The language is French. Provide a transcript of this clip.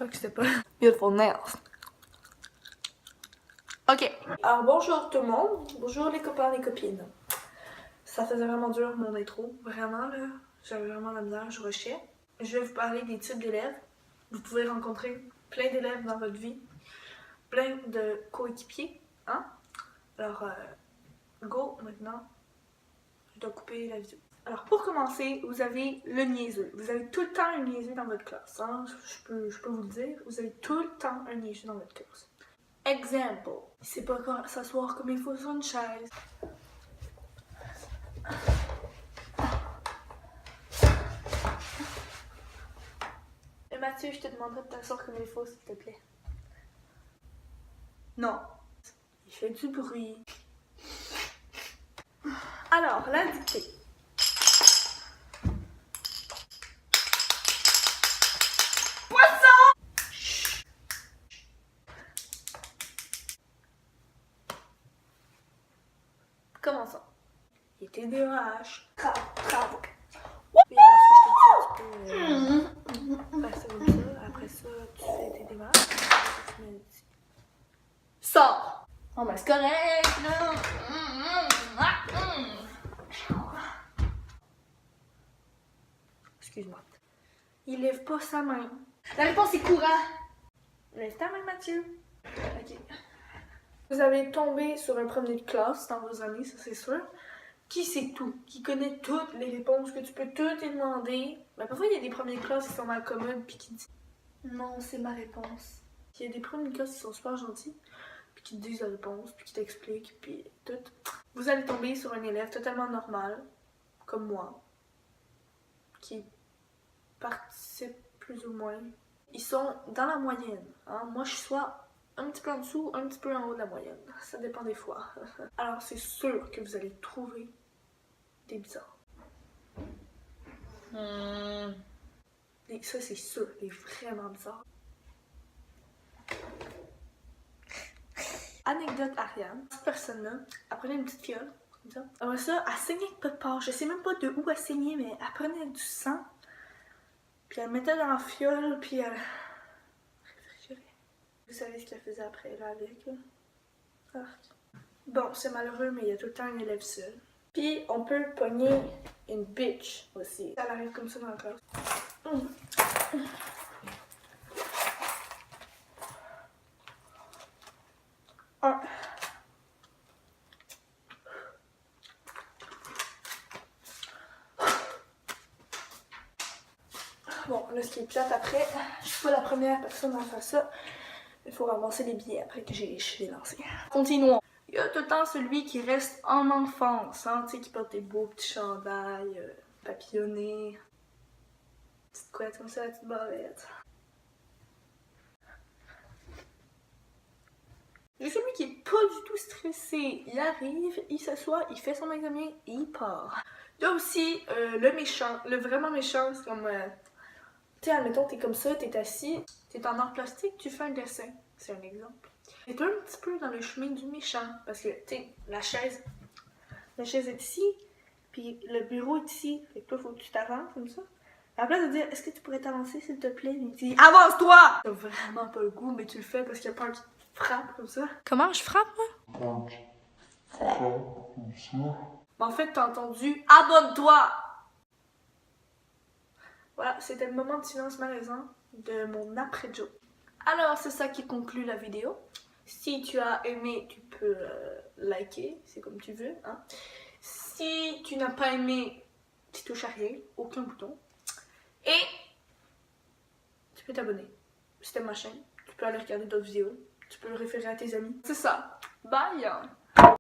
crois que c'était pas beautiful nails. Ok. Alors bonjour tout le monde. Bonjour les copains, les copines. Ça faisait vraiment dur mon intro. Vraiment là. J'avais vraiment la misère, je rushais. Je vais vous parler des types d'élèves. Vous pouvez rencontrer plein d'élèves dans votre vie. Plein de coéquipiers. Hein? Alors, go maintenant. Je dois couper la vidéo. Alors pour commencer, vous avez le niaiseux. Vous avez tout le temps un niaiseux dans votre classe. Hein? Je peux vous le dire. Vous avez tout le temps un niaiseux dans votre classe. Exemple. Il sait pas comment s'asseoir comme il faut sur une chaise. Et Mathieu, je te demanderai de t'asseoir comme il faut, s'il te plaît. Non. Il fait du bruit. Alors, la dictée. Commençons. Il était TDAH. Bravo. Puis alors, ce que je te dis, tu peux passer comme ça. Après ça, tu fais TDAH. Tu mets ici. Sors! Oh, ben c'est correct, là. Excuse-moi. Il lève pas sa main. La réponse est courant. Lève ta main, Mathieu. Ok. Vous avez tombé sur un premier de classe dans vos années, ça c'est sûr. Qui sait tout, qui connaît toutes les réponses, que tu peux toutes les demander. Mais parfois, il y a des premiers de classe qui sont mal commodes puis qui disent non, c'est ma réponse. Il y a des premiers de classe qui sont super gentils, puis qui te disent la réponse, puis qui t'expliquent, puis tout. Vous allez tomber sur un élève totalement normal, comme moi, qui participe plus ou moins. Ils sont dans la moyenne. Hein? Moi, je suis soit un petit peu en dessous, un petit peu en haut de la moyenne. Ça dépend des fois. Alors, c'est sûr que vous allez trouver des bizarres. Et ça, c'est sûr, des vraiment bizarres. Anecdote Ariane. Cette personne-là, elle prenait une petite fiole, comme ça. Après ça, elle saignait de pas de part. Je sais même pas de où elle saignait, mais elle prenait du sang. Puis elle le mettait dans la fiole, puis elle réfrigérait. Vous savez ce qu'elle faisait après, là, avec, là? Ah. Bon, c'est malheureux, mais il y a tout le temps un élève seul. Puis, on peut pogner une bitch aussi. Ça arrive comme ça dans la classe. Ah. Bon, là, ce qui est plate après, je suis pas la première personne à faire ça. Il faut ramasser les billets après que j'ai lancé. Continuons. Il y a tout le temps celui qui reste en enfance, hein, tu sais, qui porte des beaux petits chandails, papillonnés, petite couette comme ça, la petite barbette. Il y a celui qui est pas du tout stressé. Il arrive, il s'assoit, il fait son examen et il part. Il y a aussi le méchant, le vraiment méchant, c'est comme... tu sais, admettons, t'es comme ça, t'es assis, t'es en art plastique, tu fais un dessin. C'est un exemple. T'es un petit peu dans le chemin du méchant. Parce que, tu sais, la chaise est ici, puis le bureau est ici. Fait que toi, faut que tu t'avances comme ça. À la place de dire, est-ce que tu pourrais t'avancer, s'il te plaît? Il dit, avance-toi! T'as vraiment pas le goût, mais tu le fais parce qu'il y a pas un qui frappe comme ça. Comment je frappe, moi? Comme ça. En fait, t'as entendu, abonne-toi! Voilà, c'était le moment de silence malaisant de mon après-joke. Alors, c'est ça qui conclut la vidéo. Si tu as aimé, tu peux liker, c'est comme tu veux. Hein. Si tu n'as pas aimé, tu touches à rien, aucun bouton. Et tu peux t'abonner. C'était ma chaîne. Tu peux aller regarder d'autres vidéos. Tu peux le référer à tes amis. C'est ça. Bye!